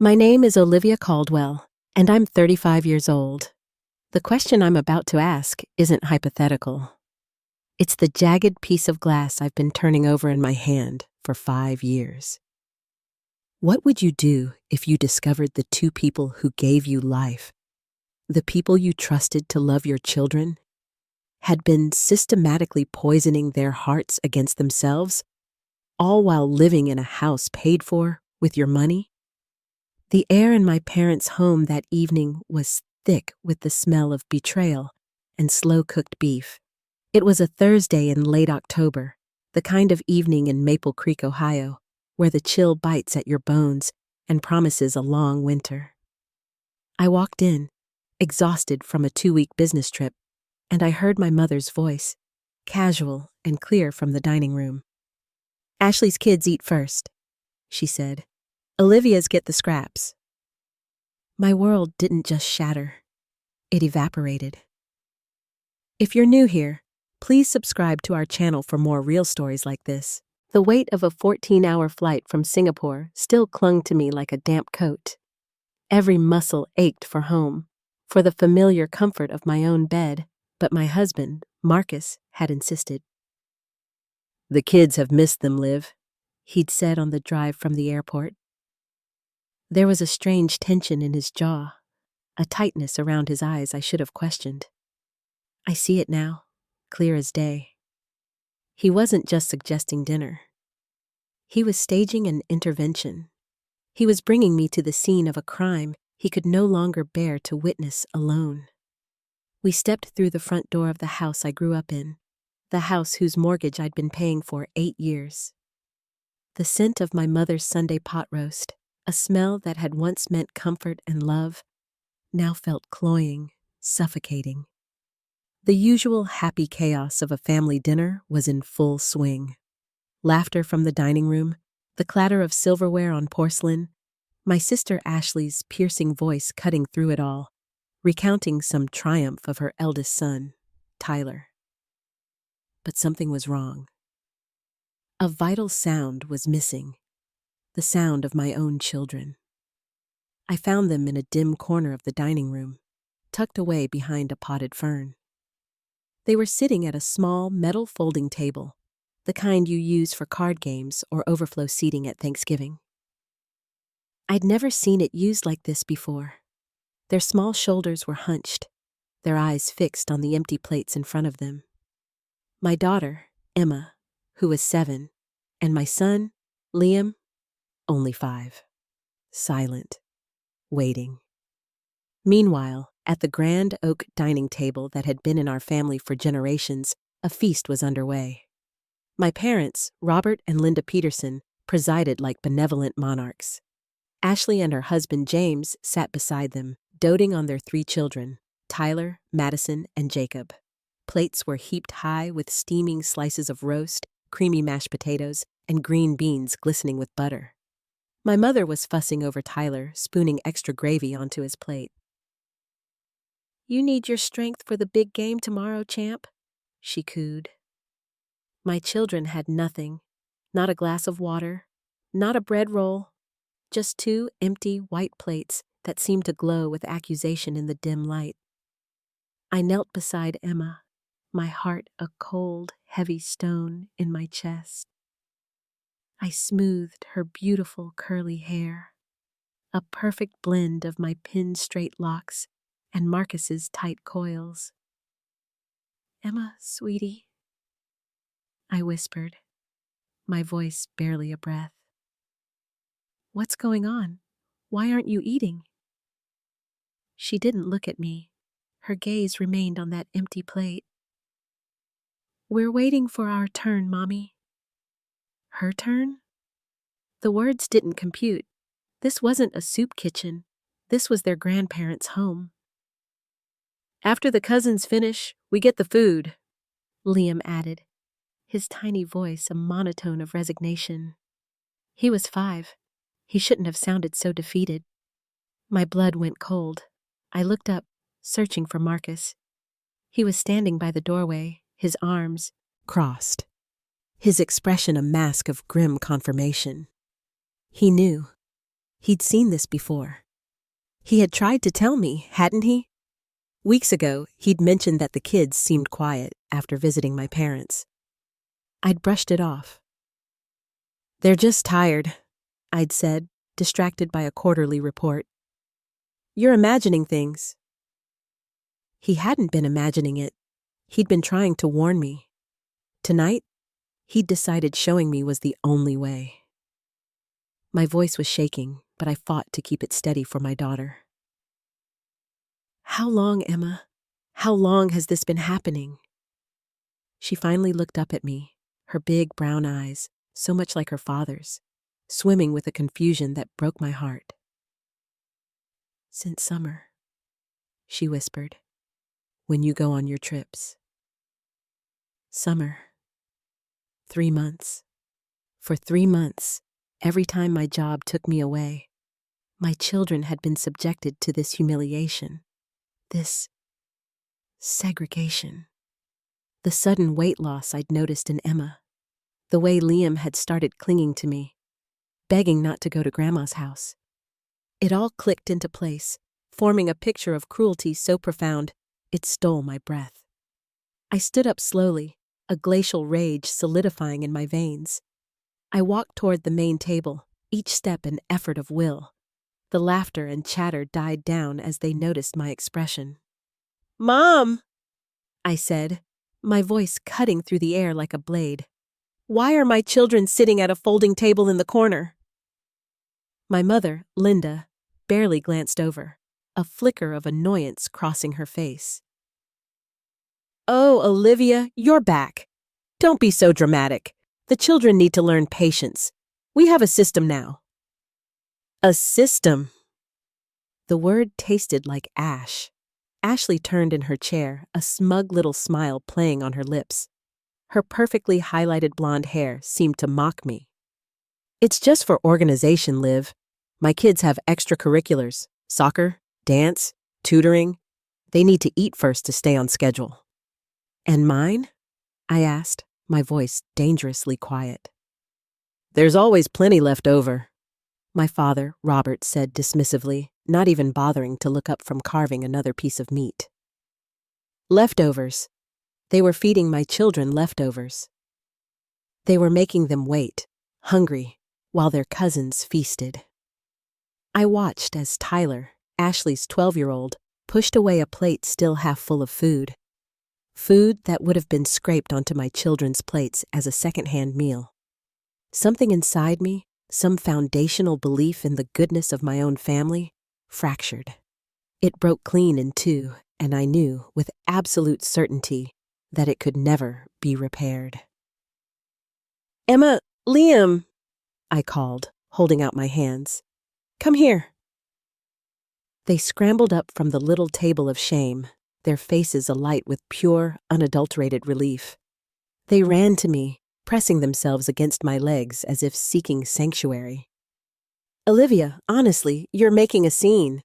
My name is Olivia Caldwell, and I'm 35 years old. The question I'm about to ask isn't hypothetical. It's the jagged piece of glass I've been turning over in my hand for 5 years. What would you do if you discovered the two people who gave you life, the people you trusted to love your children, had been systematically poisoning their hearts against themselves, all while living in a house paid for with your money? The air in my parents' home that evening was thick with the smell of betrayal and slow-cooked beef. It was a Thursday in late October, the kind of evening in Maple Creek, Ohio, where the chill bites at your bones and promises a long winter. I walked in, exhausted from a 2-week business trip, and I heard my mother's voice, casual and clear from the dining room. "Ashley's kids eat first," she said. "Olivia's get the scraps." My world didn't just shatter. It evaporated. If you're new here, please subscribe to our channel for more real stories like this. The weight of a 14-hour flight from Singapore still clung to me like a damp coat. Every muscle ached for home, for the familiar comfort of my own bed, but my husband, Marcus, had insisted. "The kids have missed them, Liv," he'd said on the drive from the airport. There was a strange tension in his jaw, a tightness around his eyes I should have questioned. I see it now, clear as day. He wasn't just suggesting dinner. He was staging an intervention. He was bringing me to the scene of a crime he could no longer bear to witness alone. We stepped through the front door of the house I grew up in, the house whose mortgage I'd been paying for 8 years. The scent of my mother's Sunday pot roast, a smell that had once meant comfort and love, now felt cloying, suffocating. The usual happy chaos of a family dinner was in full swing. Laughter from the dining room, the clatter of silverware on porcelain, my sister Ashley's piercing voice cutting through it all, recounting some triumph of her eldest son, Tyler. But something was wrong. A vital sound was missing, the sound of my own children. I found them in a dim corner of the dining room, tucked away behind a potted fern. They were sitting at a small metal folding table, the kind you use for card games or overflow seating at Thanksgiving. I'd never seen it used like this before. Their small shoulders were hunched, their eyes fixed on the empty plates in front of them. My daughter, Emma, who was 7, and my son, Liam, only 5. Silent, waiting. Meanwhile, at the grand oak dining table that had been in our family for generations, a feast was underway. My parents, Robert and Linda Peterson, presided like benevolent monarchs. Ashley and her husband James sat beside them, doting on their 3 children, Tyler, Madison, and Jacob. Plates were heaped high with steaming slices of roast, creamy mashed potatoes, and green beans glistening with butter. My mother was fussing over Tyler, spooning extra gravy onto his plate. "You need your strength for the big game tomorrow, champ," she cooed. My children had nothing, not a glass of water, not a bread roll, just 2 empty white plates that seemed to glow with accusation in the dim light. I knelt beside Emma, my heart a cold, heavy stone in my chest. I smoothed her beautiful curly hair, a perfect blend of my pin-straight locks and Marcus's tight coils. "Emma, sweetie," I whispered, my voice barely a breath. "What's going on? Why aren't you eating?" She didn't look at me. Her gaze remained on that empty plate. "We're waiting for our turn, Mommy." Her turn? The words didn't compute. This wasn't a soup kitchen. This was their grandparents' home. "After the cousins finish, we get the food," Liam added, his tiny voice a monotone of resignation. He was 5. He shouldn't have sounded so defeated. My blood went cold. I looked up, searching for Marcus. He was standing by the doorway, his arms crossed, his expression a mask of grim confirmation. He knew. He'd seen this before. He had tried to tell me, hadn't he? Weeks ago, he'd mentioned that the kids seemed quiet after visiting my parents. I'd brushed it off. "They're just tired," I'd said, distracted by a quarterly report. "You're imagining things." He hadn't been imagining it. He'd been trying to warn me. Tonight, he'd decided showing me was the only way. My voice was shaking, but I fought to keep it steady for my daughter. "How long, Emma? How long has this been happening?" She finally looked up at me, her big brown eyes, so much like her father's, swimming with a confusion that broke my heart. "Since summer," she whispered, "when you go on your trips." Summer. 3 months. For 3 months, every time my job took me away, my children had been subjected to this humiliation, this segregation. The sudden weight loss I'd noticed in Emma, the way Liam had started clinging to me, begging not to go to Grandma's house. It all clicked into place, forming a picture of cruelty so profound it stole my breath. I stood up slowly, a glacial rage solidifying in my veins. I walked toward the main table, each step an effort of will. The laughter and chatter died down as they noticed my expression. "Mom!" I said, my voice cutting through the air like a blade. "Why are my children sitting at a folding table in the corner?" My mother, Linda, barely glanced over, a flicker of annoyance crossing her face. "Oh, Olivia, you're back. Don't be so dramatic. The children need to learn patience. We have a system now." "A system." The word tasted like ash. Ashley turned in her chair, a smug little smile playing on her lips. Her perfectly highlighted blonde hair seemed to mock me. "It's just for organization, Liv. My kids have extracurriculars, soccer, dance, tutoring. They need to eat first to stay on schedule." "And mine?" I asked, my voice dangerously quiet. "There's always plenty left over," my father, Robert, said dismissively, not even bothering to look up from carving another piece of meat. Leftovers. They were feeding my children leftovers. They were making them wait, hungry, while their cousins feasted. I watched as Tyler, Ashley's 12-year-old, pushed away a plate still half full of food. Food that would have been scraped onto my children's plates as a second-hand meal. Something inside me, some foundational belief in the goodness of my own family, fractured. It broke clean in two, and I knew with absolute certainty that it could never be repaired. "Emma, Liam," I called, holding out my hands. "Come here." They scrambled up from the little table of shame, their faces alight with pure, unadulterated relief. They ran to me, pressing themselves against my legs as if seeking sanctuary. "Olivia, honestly, you're making a scene,"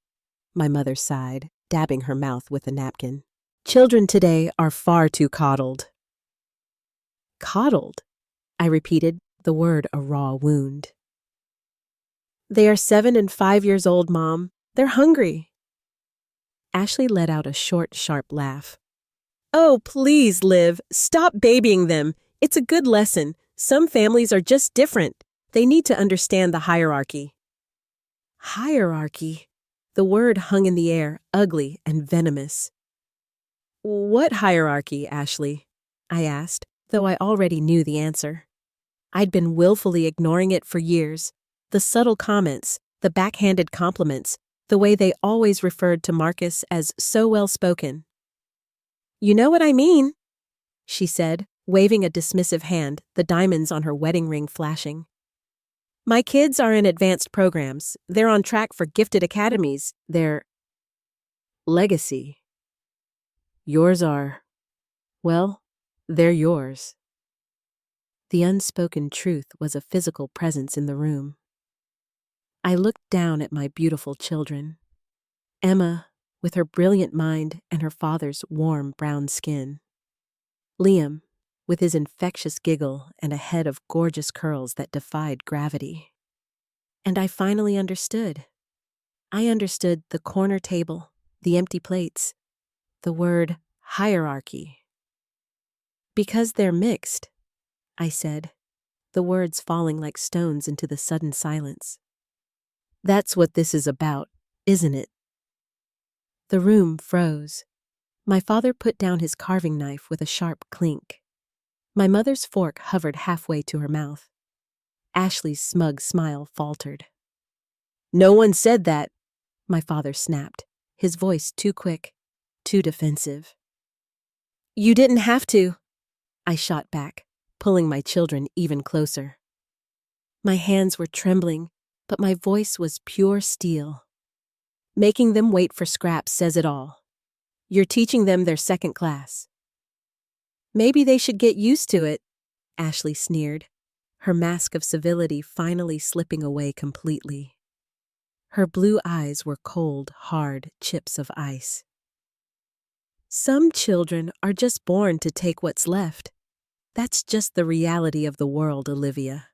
my mother sighed, dabbing her mouth with a napkin. "Children today are far too coddled." "Coddled?" I repeated, the word a raw wound. "They are 7 and 5 years old, Mom. They're hungry." Ashley let out a short, sharp laugh. "Oh, please, Liv, stop babying them. It's a good lesson. Some families are just different. They need to understand the hierarchy." Hierarchy? The word hung in the air, ugly and venomous. "What hierarchy, Ashley?" I asked, though I already knew the answer. I'd been willfully ignoring it for years. The subtle comments, the backhanded compliments, the way they always referred to Marcus as so well-spoken. "You know what I mean," she said, waving a dismissive hand, the diamonds on her wedding ring flashing. "My kids are in advanced programs. They're on track for gifted academies. They're legacy. Yours are, well, they're yours." The unspoken truth was a physical presence in the room. I looked down at my beautiful children. Emma, with her brilliant mind and her father's warm brown skin. Liam, with his infectious giggle and a head of gorgeous curls that defied gravity. And I finally understood. I understood the corner table, the empty plates, the word hierarchy. Because they're mixed, I said, the words falling like stones into the sudden silence. That's what this is about, isn't it? The room froze. My father put down his carving knife with a sharp clink. My mother's fork hovered halfway to her mouth. Ashley's smug smile faltered. No one said that, my father snapped, his voice too quick, too defensive. You didn't have to, I shot back, pulling my children even closer. My hands were trembling, but my voice was pure steel. Making them wait for scraps says it all. You're teaching them their second class. Maybe they should get used to it, Ashley sneered, her mask of civility finally slipping away completely. Her blue eyes were cold, hard chips of ice. Some children are just born to take what's left. That's just the reality of the world, Olivia.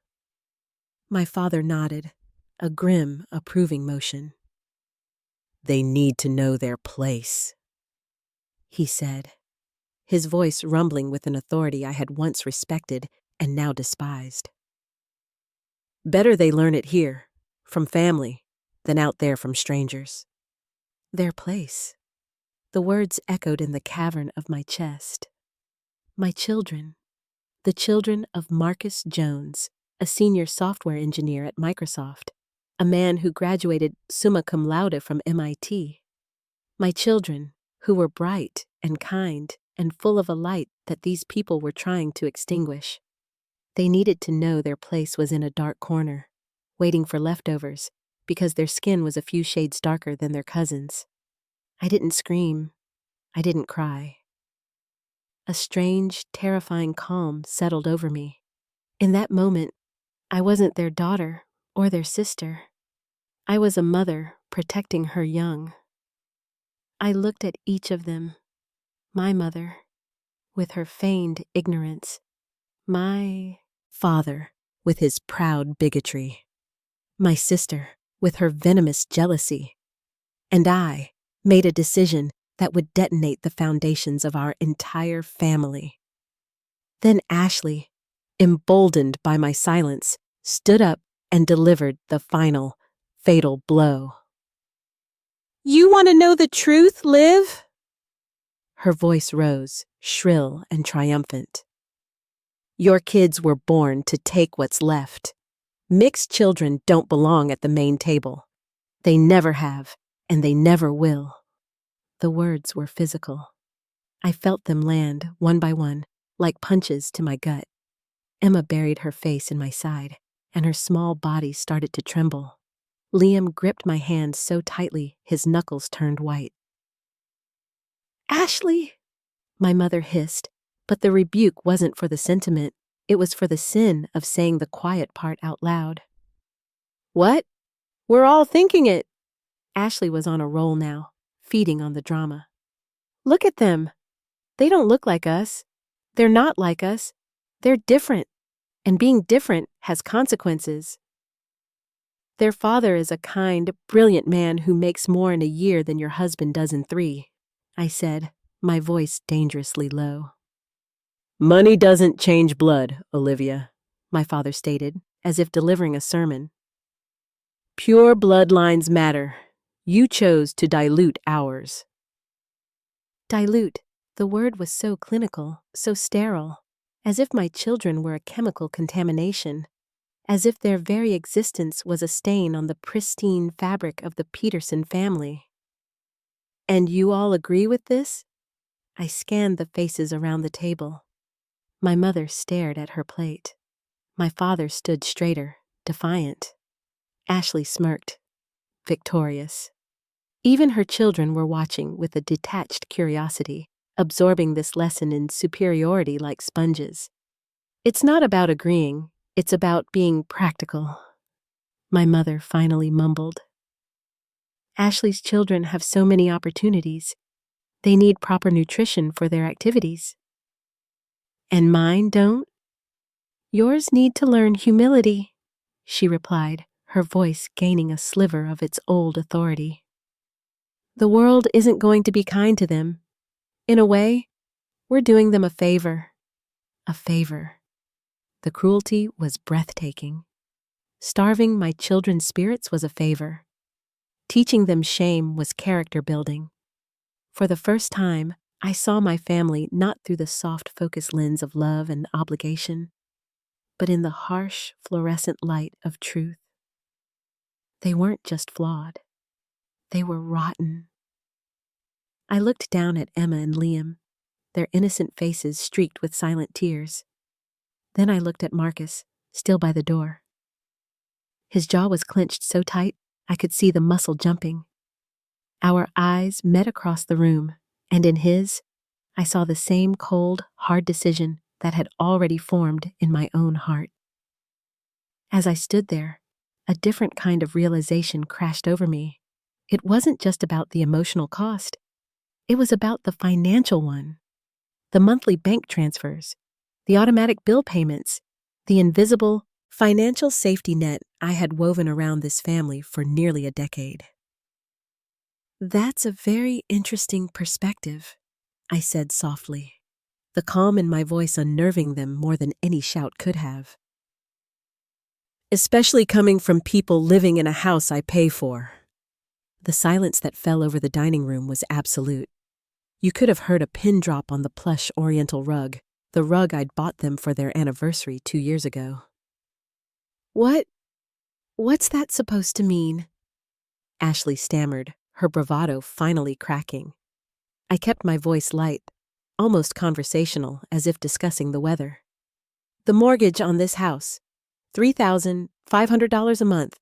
My father nodded, a grim, approving motion. They need to know their place, he said, his voice rumbling with an authority I had once respected and now despised. Better they learn it here, from family, than out there from strangers. Their place. The words echoed in the cavern of my chest. My children. The children of Marcus Jones, a senior software engineer at Microsoft, a man who graduated summa cum laude from MIT. My children, who were bright and kind and full of a light that these people were trying to extinguish. They needed to know their place was in a dark corner, waiting for leftovers, because their skin was a few shades darker than their cousins. I didn't scream. I didn't cry. A strange, terrifying calm settled over me. In that moment, I wasn't their daughter or their sister. I was a mother protecting her young. I looked at each of them. My mother, with her feigned ignorance. My father, with his proud bigotry. My sister, with her venomous jealousy. And I made a decision that would detonate the foundations of our entire family. Then Ashley, emboldened by my silence, stood up and delivered the final, fatal blow. You want to know the truth, Liv? Her voice rose, shrill and triumphant. Your kids were born to take what's left. Mixed children don't belong at the main table. They never have, and they never will. The words were physical. I felt them land, one by one, like punches to my gut. Emma buried her face in my side, and her small body started to tremble. Liam gripped my hand so tightly his knuckles turned white. Ashley, my mother hissed, but the rebuke wasn't for the sentiment, it was for the sin of saying the quiet part out loud. What? We're all thinking it. Ashley was on a roll now, feeding on the drama. Look at them. They don't look like us. They're not like us. They're different, and being different has consequences. Their father is a kind, brilliant man who makes more in a year than your husband does in 3, I said, my voice dangerously low. Money doesn't change blood, Olivia, my father stated, as if delivering a sermon. Pure bloodlines matter. You chose to dilute ours. Dilute. The word was so clinical, so sterile, as if my children were a chemical contamination, as if their very existence was a stain on the pristine fabric of the Peterson family. And you all agree with this? I scanned the faces around the table. My mother stared at her plate. My father stood straighter, defiant. Ashley smirked, victorious. Even her children were watching with a detached curiosity, absorbing this lesson in superiority like sponges. It's not about agreeing, it's about being practical, my mother finally mumbled. Ashley's children have so many opportunities. They need proper nutrition for their activities. And mine don't? Yours need to learn humility, she replied, her voice gaining a sliver of its old authority. The world isn't going to be kind to them. In a way, we're doing them a favor. A favor. The cruelty was breathtaking. Starving my children's spirits was a favor. Teaching them shame was character building. For the first time, I saw my family not through the soft focus lens of love and obligation, but in the harsh, fluorescent light of truth. They weren't just flawed. They were rotten. I looked down at Emma and Liam, their innocent faces streaked with silent tears. Then I looked at Marcus, still by the door. His jaw was clenched so tight I could see the muscle jumping. Our eyes met across the room, and in his, I saw the same cold, hard decision that had already formed in my own heart. As I stood there, a different kind of realization crashed over me. It wasn't just about the emotional cost. It was about the financial one. The monthly bank transfers, the automatic bill payments, the invisible financial safety net I had woven around this family for nearly a decade. "That's a very interesting perspective," I said softly, the calm in my voice unnerving them more than any shout could have. "Especially coming from people living in a house I pay for." The silence that fell over the dining room was absolute. You could have heard a pin drop on the plush oriental rug, the rug I'd bought them for their anniversary 2 years ago. What's that supposed to mean?" Ashley stammered, her bravado finally cracking. I kept my voice light, almost conversational, as if discussing the weather. "The mortgage on this house, $3,500 a month.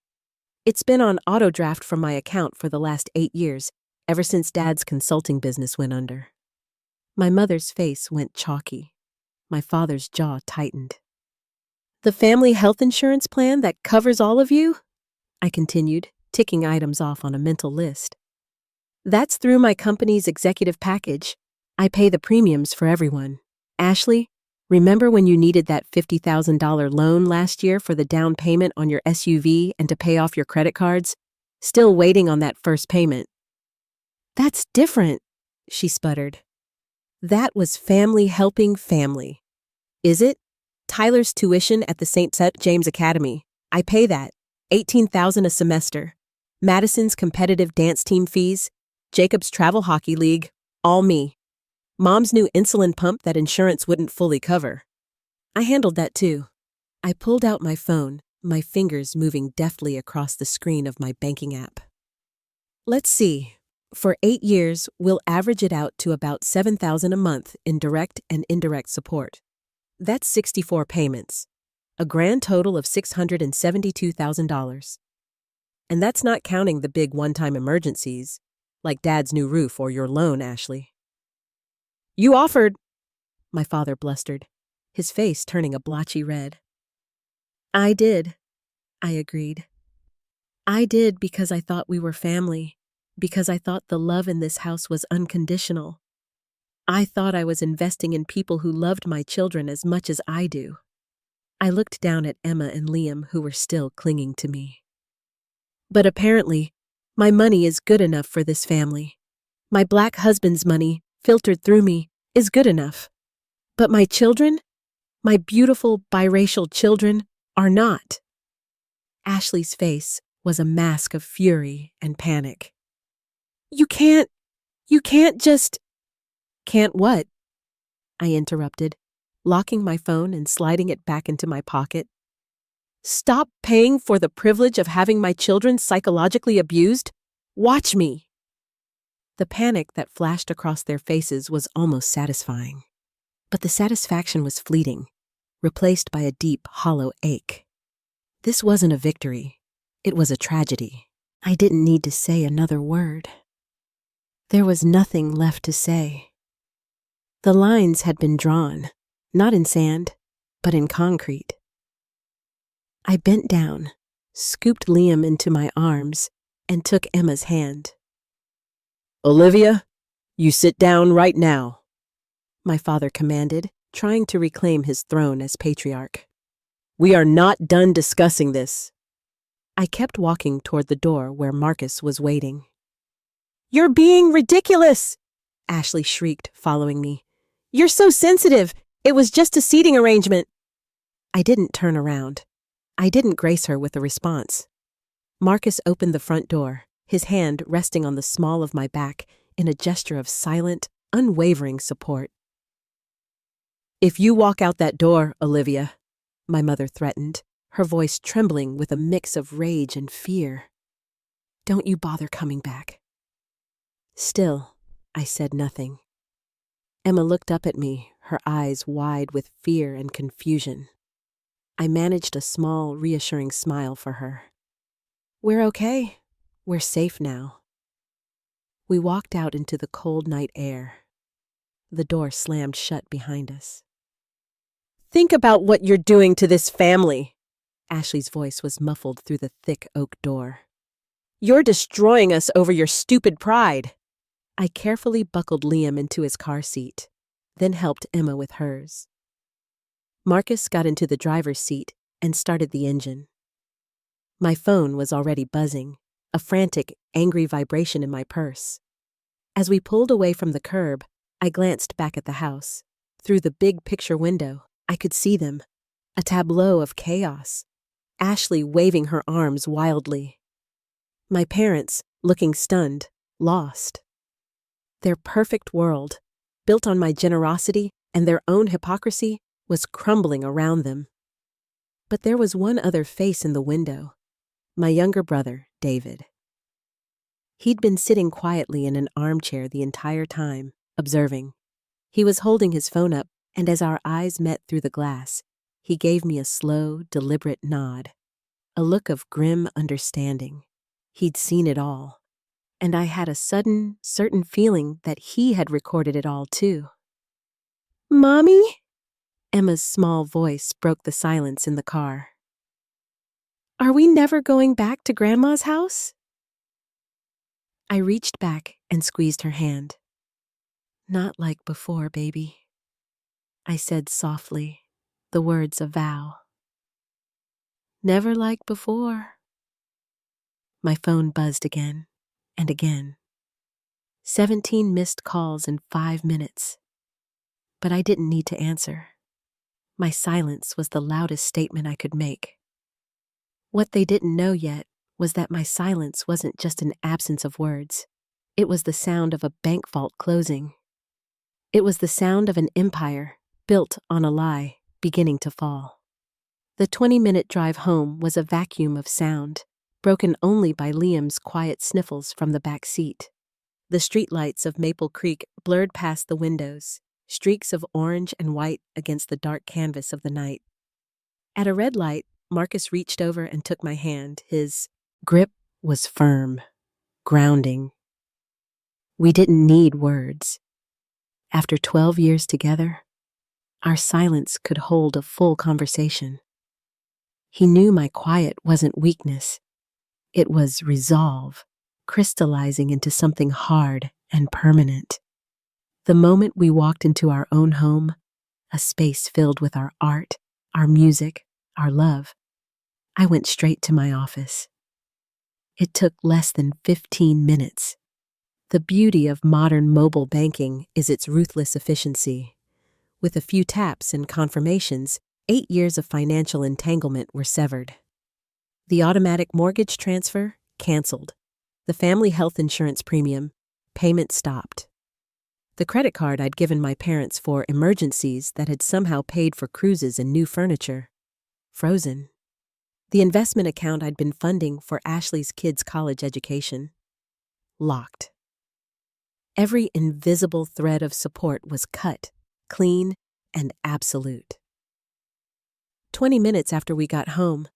It's been on auto draft from my account for the last 8 years, ever since Dad's consulting business went under." My mother's face went chalky. My father's jaw tightened. "The family health insurance plan that covers all of you?" I continued, ticking items off on a mental list. "That's through my company's executive package. I pay the premiums for everyone. Ashley, remember when you needed that $50,000 loan last year for the down payment on your SUV and to pay off your credit cards? Still waiting on that first payment." "That's different," she sputtered. "That was family helping family." "Is it? Tyler's tuition at the St. James Academy. I pay that. $18,000 a semester. Madison's competitive dance team fees. Jacob's travel hockey league. All me. Mom's new insulin pump that insurance wouldn't fully cover. I handled that too." I pulled out my phone, my fingers moving deftly across the screen of my banking app. "Let's see. For 8 years, we'll average it out to about $7,000 a month in direct and indirect support. That's 64 payments, a grand total of $672,000. And that's not counting the big one-time emergencies, like Dad's new roof or your loan, Ashley." "You offered," my father blustered, his face turning a blotchy red. "I did," I agreed. "I did because I thought we were family, because I thought the love in this house was unconditional. I thought I was investing in people who loved my children as much as I do." I looked down at Emma and Liam, who were still clinging to me. "But apparently, my money is good enough for this family. My black husband's money, filtered through me, is good enough. But my children, my beautiful biracial children, are not." Ashley's face was a mask of fury and panic. You can't just—" "Can't what?" I interrupted, locking my phone and sliding it back into my pocket. "Stop paying for the privilege of having my children psychologically abused? Watch me." The panic that flashed across their faces was almost satisfying. But the satisfaction was fleeting, replaced by a deep, hollow ache. This wasn't a victory. It was a tragedy. I didn't need to say another word. There was nothing left to say. The lines had been drawn, not in sand, but in concrete. I bent down, scooped Liam into my arms, and took Emma's hand. "Olivia, you sit down right now," my father commanded, trying to reclaim his throne as patriarch. "We are not done discussing this." I kept walking toward the door where Marcus was waiting. "You're being ridiculous!" Ashley shrieked, following me. "You're so sensitive. It was just a seating arrangement." I didn't turn around. I didn't grace her with a response. Marcus opened the front door, his hand resting on the small of my back in a gesture of silent, unwavering support. "If you walk out that door, Olivia," my mother threatened, her voice trembling with a mix of rage and fear, "don't you bother coming back." Still, I said nothing. Emma looked up at me, her eyes wide with fear and confusion. I managed a small, reassuring smile for her. "We're okay. We're safe now." We walked out into the cold night air. The door slammed shut behind us. "Think about what you're doing to this family." Ashley's voice was muffled through the thick oak door. "You're destroying us over your stupid pride." I carefully buckled Liam into his car seat, then helped Emma with hers. Marcus got into the driver's seat and started the engine. My phone was already buzzing, a frantic, angry vibration in my purse. As we pulled away from the curb, I glanced back at the house. Through the big picture window, I could see them, a tableau of chaos. Ashley waving her arms wildly. My parents, looking stunned, lost. Their perfect world, built on my generosity and their own hypocrisy, was crumbling around them. But there was one other face in the window, my younger brother, David. He'd been sitting quietly in an armchair the entire time, observing. He was holding his phone up, and as our eyes met through the glass, he gave me a slow, deliberate nod, a look of grim understanding. He'd seen it all, and I had a sudden, certain feeling that he had recorded it all too. "Mommy?" Emma's small voice broke the silence in the car. "Are we never going back to Grandma's house?" I reached back and squeezed her hand. "Not like before, baby," I said softly, the words a vow. "Never like before." My phone buzzed again and again. 17 missed calls in 5 minutes. But I didn't need to answer. My silence was the loudest statement I could make. What they didn't know yet was that my silence wasn't just an absence of words. It was the sound of a bank vault closing. It was the sound of an empire, built on a lie, beginning to fall. The 20-minute drive home was a vacuum of sound, broken only by Liam's quiet sniffles from the back seat. The streetlights of Maple Creek blurred past the windows, streaks of orange and white against the dark canvas of the night. At a red light, Marcus reached over and took my hand. His grip was firm, grounding. We didn't need words. After 12 years together, our silence could hold a full conversation. He knew my quiet wasn't weakness. It was resolve, crystallizing into something hard and permanent. The moment we walked into our own home, a space filled with our art, our music, our love, I went straight to my office. It took less than 15 minutes. The beauty of modern mobile banking is its ruthless efficiency. With a few taps and confirmations, 8 years of financial entanglement were severed. The automatic mortgage transfer, canceled. The family health insurance premium, payment stopped. The credit card I'd given my parents for emergencies that had somehow paid for cruises and new furniture, frozen. The investment account I'd been funding for Ashley's kids' college education, locked. Every invisible thread of support was cut, clean, and absolute. 20 minutes after we got home,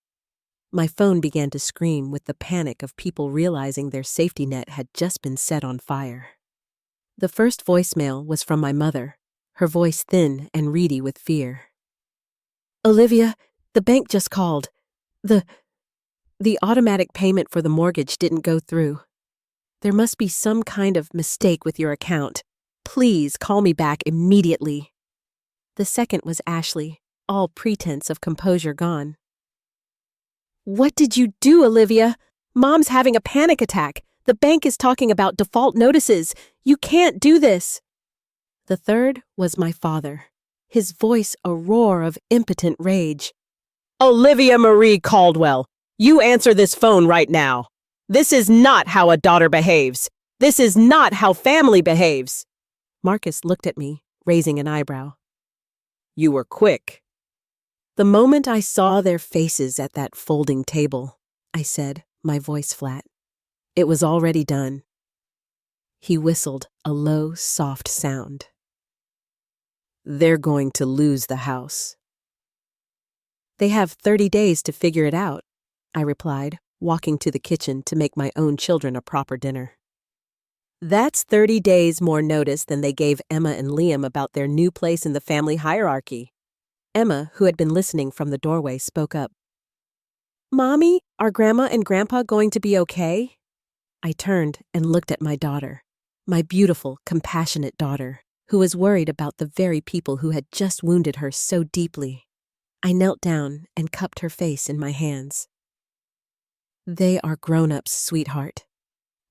my phone began to scream with the panic of people realizing their safety net had just been set on fire. The first voicemail was from my mother, her voice thin and reedy with fear. "Olivia, the bank just called. The automatic payment for the mortgage didn't go through. There must be some kind of mistake with your account. Please call me back immediately." The second was Ashley, all pretense of composure gone. What did you do, Olivia? Mom's having a panic attack. The bank is talking about default notices. You can't do this. The third was my father, his voice a roar of impotent rage. Olivia Marie Caldwell, you answer this phone right now. This is not how a daughter behaves. This is not how family behaves. Marcus looked at me, raising an eyebrow. You were quick. The moment I saw their faces at that folding table, I said, my voice flat. It was already done. He whistled a low, soft sound. They're going to lose the house. They have 30 days to figure it out, I replied, walking to the kitchen to make my own children a proper dinner. That's 30 days more notice than they gave Emma and Liam about their new place in the family hierarchy. Emma, who had been listening from the doorway, spoke up. Mommy, are Grandma and Grandpa going to be okay? I turned and looked at my daughter, my beautiful, compassionate daughter, who was worried about the very people who had just wounded her so deeply. I knelt down and cupped her face in my hands. They are grown-ups, sweetheart.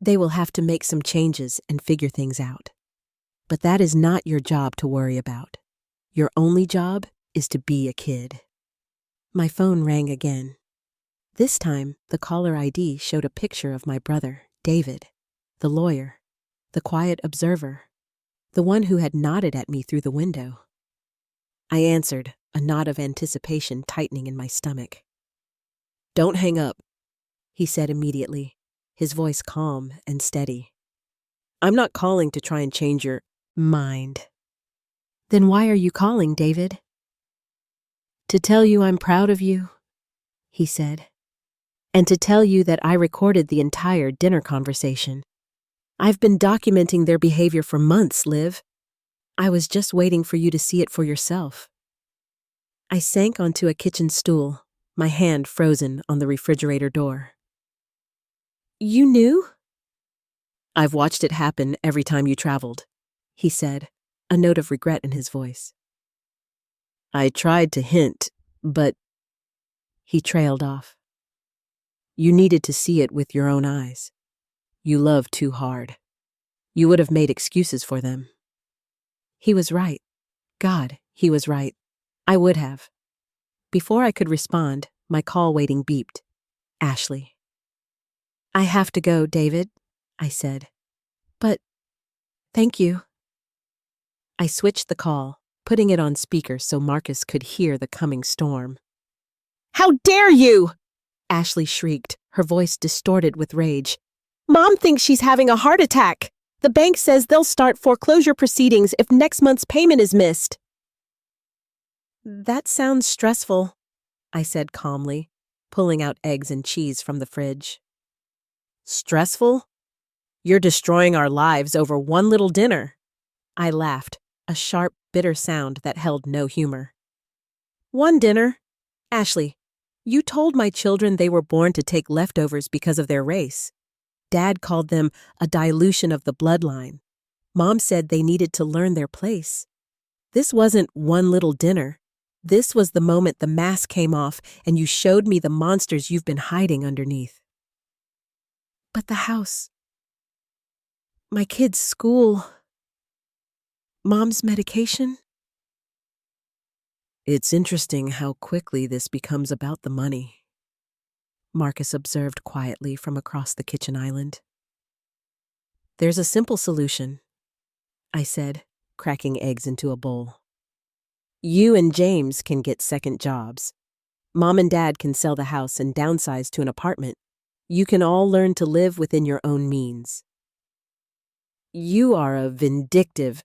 They will have to make some changes and figure things out. But that is not your job to worry about. Your only job is to be a kid. My phone rang again. This time, the caller ID showed a picture of my brother, David, the lawyer, the quiet observer, the one who had nodded at me through the window. I answered, a knot of anticipation tightening in my stomach. Don't hang up, he said immediately, his voice calm and steady. I'm not calling to try and change your mind. Then why are you calling, David? To tell you I'm proud of you, he said, and to tell you that I recorded the entire dinner conversation. I've been documenting their behavior for months, Liv. I was just waiting for you to see it for yourself. I sank onto a kitchen stool, my hand frozen on the refrigerator door. You knew? I've watched it happen every time you traveled, he said, a note of regret in his voice. I tried to hint, but... He trailed off. You needed to see it with your own eyes. You loved too hard. You would have made excuses for them. He was right. God, he was right. I would have. Before I could respond, my call waiting beeped. Ashley. I have to go, David, I said. But, thank you. I switched the call, putting it on speaker so Marcus could hear the coming storm. How dare you! Ashley shrieked, her voice distorted with rage. Mom thinks she's having a heart attack. The bank says they'll start foreclosure proceedings if next month's payment is missed. That sounds stressful, I said calmly, pulling out eggs and cheese from the fridge. Stressful? You're destroying our lives over one little dinner. I laughed, a sharp, bitter sound that held no humor. One dinner? Ashley, you told my children they were born to take leftovers because of their race. Dad called them a dilution of the bloodline. Mom said they needed to learn their place. This wasn't one little dinner. This was the moment the mask came off and you showed me the monsters you've been hiding underneath. But the house, my kids' school, Mom's medication. It's interesting how quickly this becomes about the money, Marcus observed quietly from across the kitchen island. There's a simple solution, I said, cracking eggs into a bowl. You and James can get second jobs. Mom and Dad can sell the house and downsize to an apartment. You can all learn to live within your own means. You are a vindictive...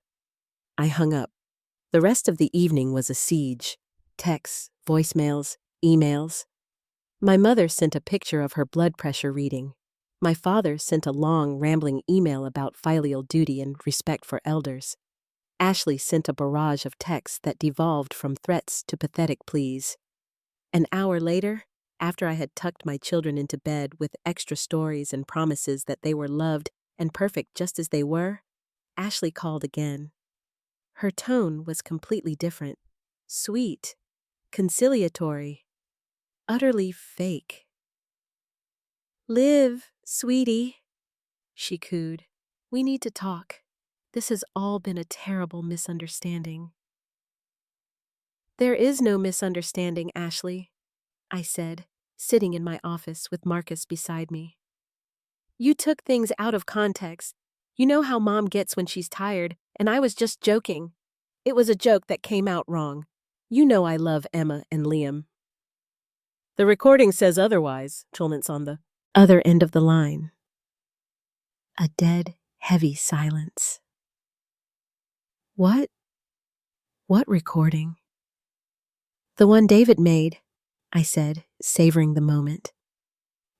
I hung up. The rest of the evening was a siege. Texts, voicemails, emails. My mother sent a picture of her blood pressure reading. My father sent a long, rambling email about filial duty and respect for elders. Ashley sent a barrage of texts that devolved from threats to pathetic pleas. An hour later, after I had tucked my children into bed with extra stories and promises that they were loved and perfect just as they were, Ashley called again. Her tone was completely different. Sweet, conciliatory, utterly fake. Liv, sweetie, she cooed. We need to talk. This has all been a terrible misunderstanding. There is no misunderstanding, Ashley, I said, sitting in my office with Marcus beside me. You took things out of context. You know how Mom gets when she's tired, and I was just joking. It was a joke that came out wrong. You know I love Emma and Liam. The recording says otherwise, Chulnit's on the other end of the line. A dead, heavy silence. What? What recording? The one David made, I said, savoring the moment.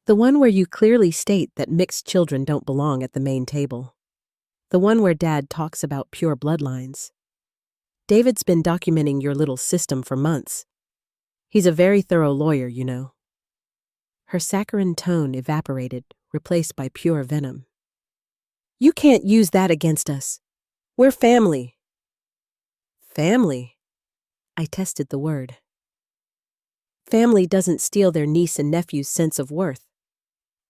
The one where you clearly state that mixed children don't belong at the main table. The one where Dad talks about pure bloodlines. David's been documenting your little system for months. He's a very thorough lawyer, you know. Her saccharine tone evaporated, replaced by pure venom. You can't use that against us. We're family. Family? I tested the word. Family doesn't steal their niece and nephew's sense of worth.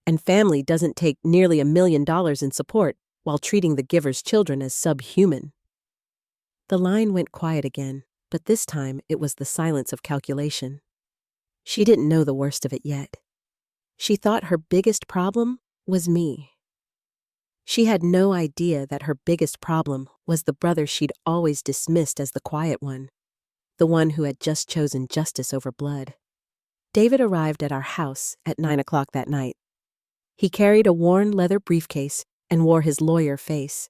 And family doesn't take nearly $1 million in support while treating the giver's children as subhuman. The line went quiet again, but this time it was the silence of calculation. She didn't know the worst of it yet. She thought her biggest problem was me. She had no idea that her biggest problem was the brother she'd always dismissed as the quiet one, the one who had just chosen justice over blood. David arrived at our house at 9 o'clock that night. He carried a worn leather briefcase and wore his lawyer face,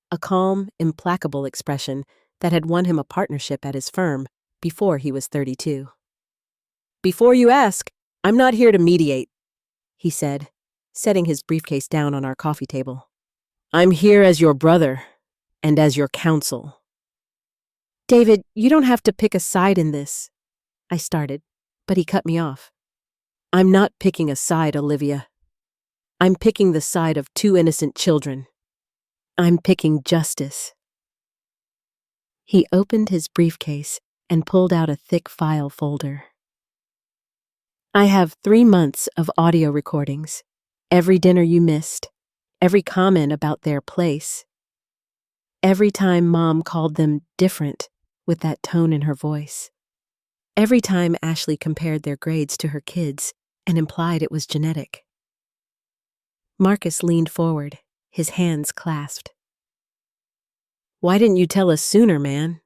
a calm, implacable expression that had won him a partnership at his firm before he was 32. Before you ask, I'm not here to mediate, he said, setting his briefcase down on our coffee table. I'm here as your brother and as your counsel. David, you don't have to pick a side in this, I started, but he cut me off. I'm not picking a side, Olivia. I'm picking the side of 2 innocent children. I'm picking justice. He opened his briefcase and pulled out a thick file folder. I have 3 months of audio recordings, every dinner you missed, every comment about their place, every time Mom called them different with that tone in her voice, every time Ashley compared their grades to her kids and implied it was genetic. Marcus leaned forward, his hands clasped. Why didn't you tell us sooner, man?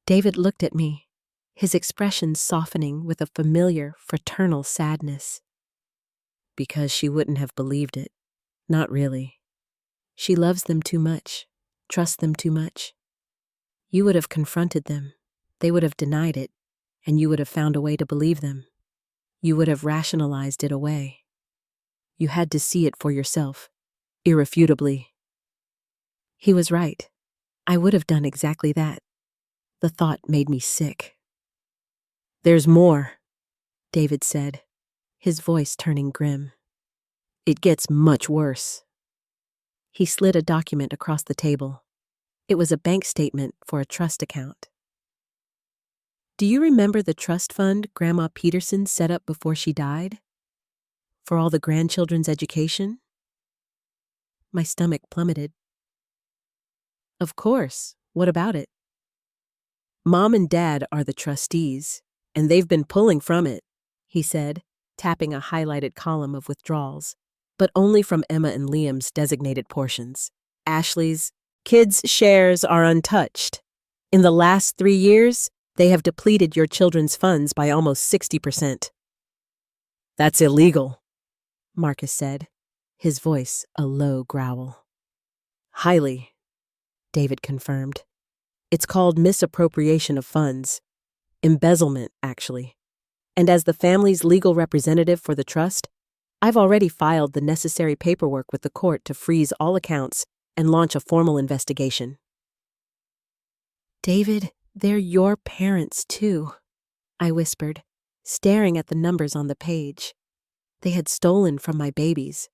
David looked at me, his expression softening with a familiar, fraternal sadness. Because she wouldn't have believed it. Not really. She loves them too much, trusts them too much. You would have confronted them, they would have denied it, and you would have found a way to believe them. You would have rationalized it away. You had to see it for yourself, irrefutably. He was right. I would have done exactly that. The thought made me sick. There's more, David said, his voice turning grim. It gets much worse. He slid a document across the table. It was a bank statement for a trust account. Do you remember the trust fund Grandma Peterson set up before she died? For all the grandchildren's education? My stomach plummeted. Of course. What about it? Mom and Dad are the trustees, and they've been pulling from it, he said, tapping a highlighted column of withdrawals, but only from Emma and Liam's designated portions. Ashley's kids' shares are untouched. In the last 3 years, they have depleted your children's funds by almost 60%. That's illegal, Marcus said, his voice a low growl. Highly, David confirmed. It's called misappropriation of funds. Embezzlement, actually. And as the family's legal representative for the trust, I've already filed the necessary paperwork with the court to freeze all accounts and launch a formal investigation. David, they're your parents, too, I whispered, staring at the numbers on the page. They had stolen from my babies.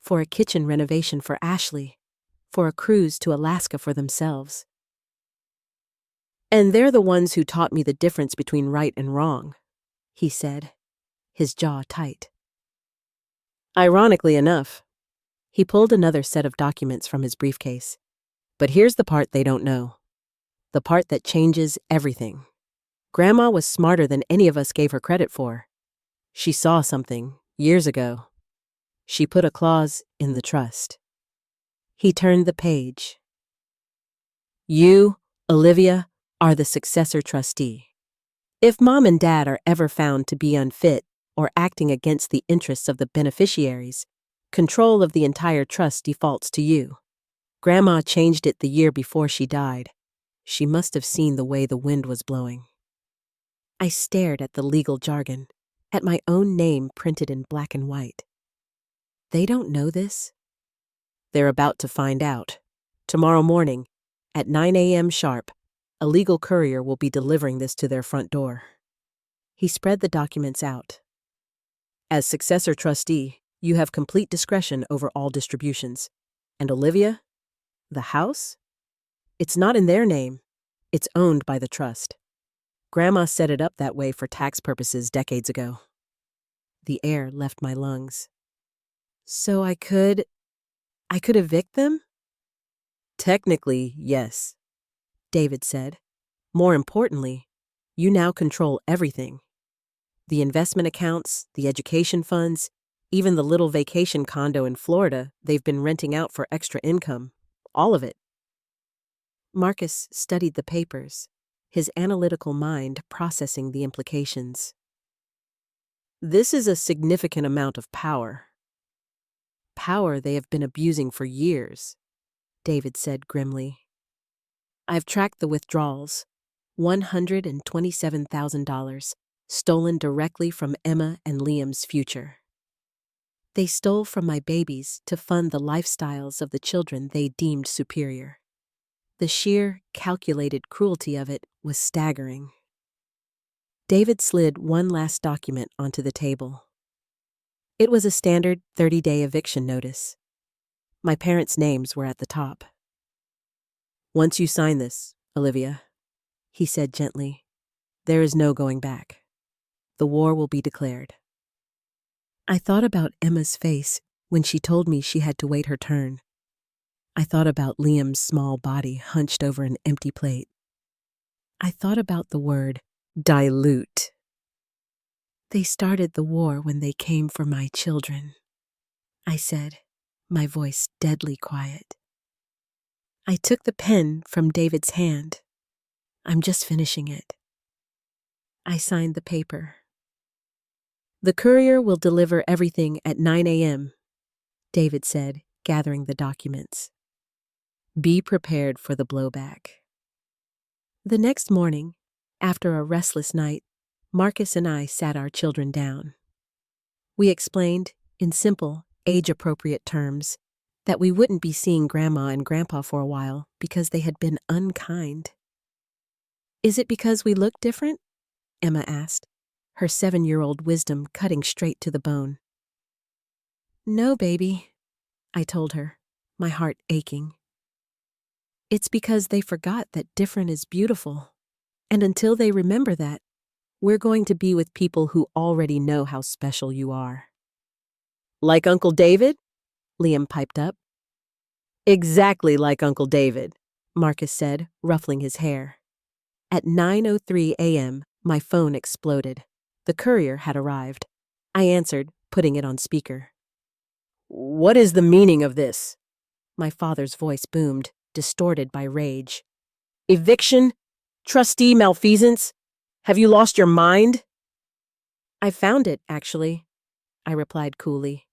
For a kitchen renovation for Ashley. For a cruise to Alaska for themselves. And they're the ones who taught me the difference between right and wrong, he said, his jaw tight. Ironically enough, he pulled another set of documents from his briefcase. But here's the part they don't know. The part that changes everything. Grandma was smarter than any of us gave her credit for. She saw something, years ago. She put a clause in the trust. He turned the page. You, Olivia, are the successor trustee. If Mom and Dad are ever found to be unfit or acting against the interests of the beneficiaries, control of the entire trust defaults to you. Grandma changed it the year before she died. She must have seen the way the wind was blowing. I stared at the legal jargon, at my own name printed in black and white. They don't know this? They're about to find out. Tomorrow morning, at 9 a.m. sharp, a legal courier will be delivering this to their front door. He spread the documents out. As successor trustee, you have complete discretion over all distributions. And Olivia, the house? It's not in their name. It's owned by the trust. Grandma set it up that way for tax purposes decades ago. The air left my lungs. So I could evict them? Technically, yes, David said. More importantly, you now control everything. The investment accounts, the education funds, even the little vacation condo in Florida they've been renting out for extra income. All of it. Marcus studied the papers, his analytical mind processing the implications. This is a significant amount of power. Power they have been abusing for years, David said grimly. I've tracked the withdrawals. $127,000, stolen directly from Emma and Liam's future. They stole from my babies to fund the lifestyles of the children they deemed superior. The sheer, calculated cruelty of it was staggering. David slid one last document onto the table. It was a standard 30-day eviction notice. My parents' names were at the top. Once you sign this, Olivia, he said gently, there is no going back. The war will be declared. I thought about Emma's face when she told me she had to wait her turn. I thought about Liam's small body hunched over an empty plate. I thought about the word dilute. They started the war when they came for my children, I said, my voice deadly quiet. I took the pen from David's hand. I'm just finishing it. I signed the paper. The courier will deliver everything at 9 a.m., David said, gathering the documents. Be prepared for the blowback. The next morning, after a restless night, Marcus and I sat our children down. We explained, in simple, age-appropriate terms, that we wouldn't be seeing Grandma and Grandpa for a while because they had been unkind. Is it because we look different? Emma asked, her 7-year-old wisdom cutting straight to the bone. No, baby, I told her, my heart aching. It's because they forgot that different is beautiful. And until they remember that, we're going to be with people who already know how special you are. Like Uncle David? Liam piped up. Exactly like Uncle David, Marcus said, ruffling his hair. At 9:03 a.m., my phone exploded. The courier had arrived. I answered, putting it on speaker. What is the meaning of this? My father's voice boomed, distorted by rage. Eviction? Trustee malfeasance? Have you lost your mind? I found it, actually, I replied coolly.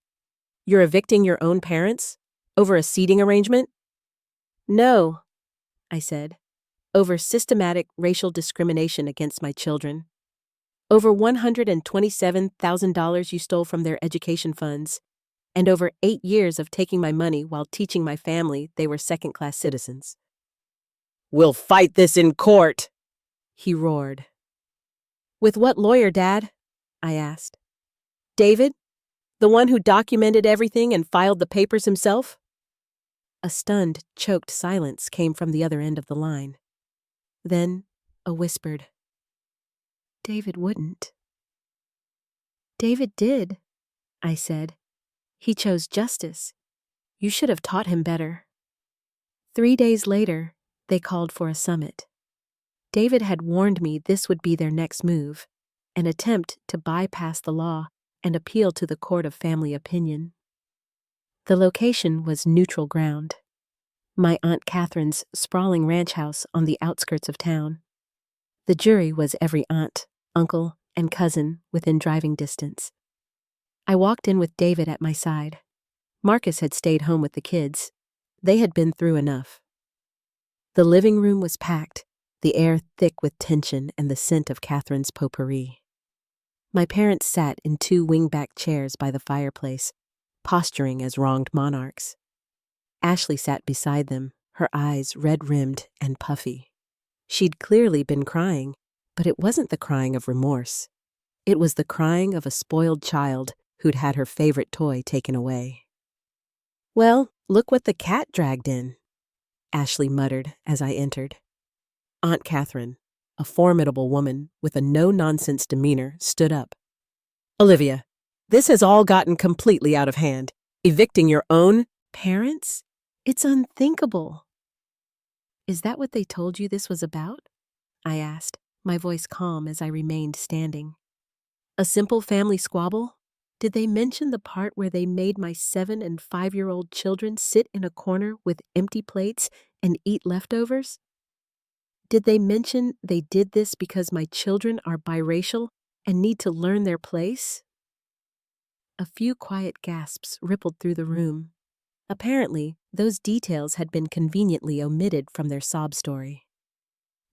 You're evicting your own parents? Over a seating arrangement? No, I said. Over systematic racial discrimination against my children. Over $127,000 you stole from their education funds, and over 8 years of taking my money while teaching my family they were second-class citizens. We'll fight this in court, he roared. With what lawyer, Dad? I asked. David? The one who documented everything and filed the papers himself? A stunned, choked silence came from the other end of the line. Then a whispered, David wouldn't. David did, I said. He chose justice. You should have taught him better. 3 days later, they called for a summit. David had warned me this would be their next move, an attempt to bypass the law and appeal to the court of family opinion. The location was neutral ground. My Aunt Catherine's sprawling ranch house on the outskirts of town. The jury was every aunt, uncle, and cousin within driving distance. I walked in with David at my side. Marcus had stayed home with the kids. They had been through enough. The living room was packed, the air thick with tension and the scent of Catherine's potpourri. My parents sat in 2 wing-back chairs by the fireplace, posturing as wronged monarchs. Ashley sat beside them, her eyes red-rimmed and puffy. She'd clearly been crying, but it wasn't the crying of remorse. It was the crying of a spoiled child who'd had her favorite toy taken away. "Well, look what the cat dragged in," Ashley muttered as I entered. Aunt Catherine, a formidable woman with a no-nonsense demeanor, stood up. "Olivia, this has all gotten completely out of hand. Evicting your own parents? It's unthinkable." "Is that what they told you this was about?" I asked, my voice calm as I remained standing. "A simple family squabble? Did they mention the part where they made my 7- and 5-year-old children sit in a corner with empty plates and eat leftovers? Did they mention they did this because my children are biracial and need to learn their place?" A few quiet gasps rippled through the room. Apparently, those details had been conveniently omitted from their sob story.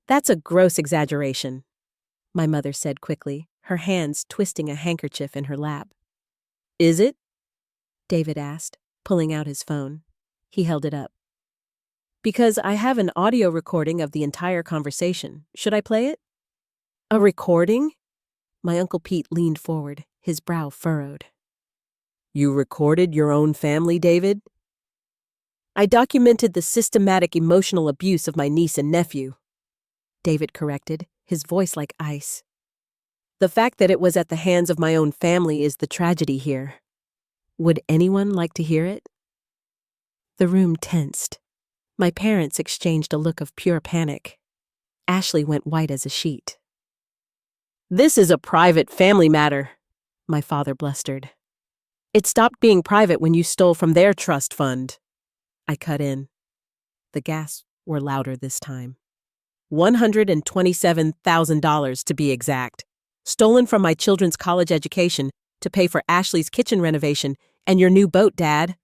"That's a gross exaggeration," my mother said quickly, her hands twisting a handkerchief in her lap. "Is it?" David asked, pulling out his phone. He held it up. "Because I have an audio recording of the entire conversation. Should I play it?" "A recording?" My Uncle Pete leaned forward, his brow furrowed. "You recorded your own family, David?" "I documented the systematic emotional abuse of my niece and nephew," David corrected, his voice like ice. "The fact that it was at the hands of my own family is the tragedy here. Would anyone like to hear it?" The room tensed. My parents exchanged a look of pure panic. Ashley went white as a sheet. "This is a private family matter," my father blustered. "It stopped being private when you stole from their trust fund." I cut in. The gasps were louder this time. $127,000 to be exact. Stolen from my children's college education to pay for Ashley's kitchen renovation and your new boat, Dad.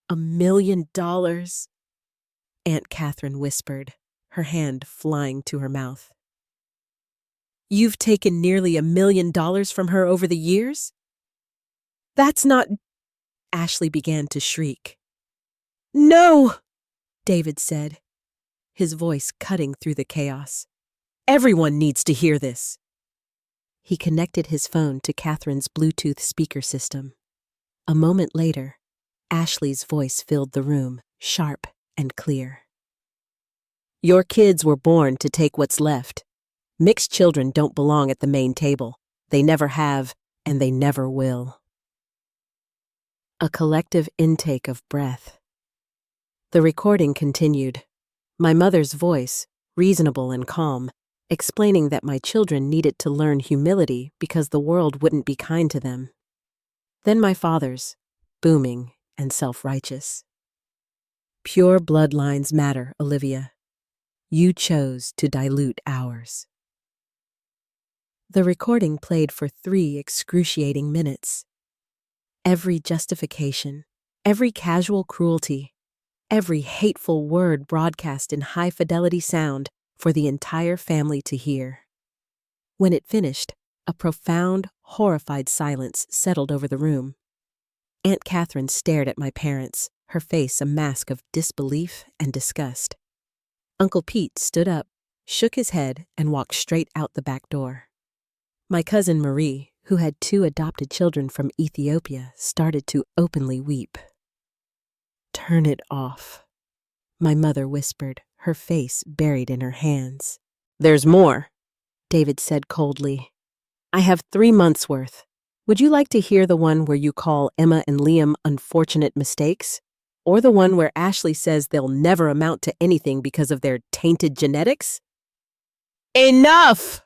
$1 million, Aunt Catherine whispered, her hand flying to her mouth. "You've taken nearly $1 million from her over the years?" "That's not—" Ashley began to shriek. "No!" David said, his voice cutting through the chaos. "Everyone needs to hear this." He connected his phone to Catherine's Bluetooth speaker system. A moment later, Ashley's voice filled the room, sharp and clear. "Your kids were born to take what's left. Mixed children don't belong at the main table. They never have, and they never will." A collective intake of breath. The recording continued. My mother's voice, reasonable and calm, explaining that my children needed to learn humility because the world wouldn't be kind to them. Then my father's, booming and self-righteous. "Pure bloodlines matter, Olivia. You chose to dilute ours." The recording played for 3 excruciating minutes. Every justification, every casual cruelty, every hateful word broadcast in high-fidelity sound for the entire family to hear. When it finished, a profound, horrified silence settled over the room. Aunt Catherine stared at my parents, her face a mask of disbelief and disgust. Uncle Pete stood up, shook his head, and walked straight out the back door. My cousin Marie, who had 2 adopted children from Ethiopia, started to openly weep. "Turn it off," my mother whispered, her face buried in her hands. "There's more," David said coldly. "I have 3 months' worth. Would you like to hear the one where you call Emma and Liam unfortunate mistakes? Or the one where Ashley says they'll never amount to anything because of their tainted genetics? Enough!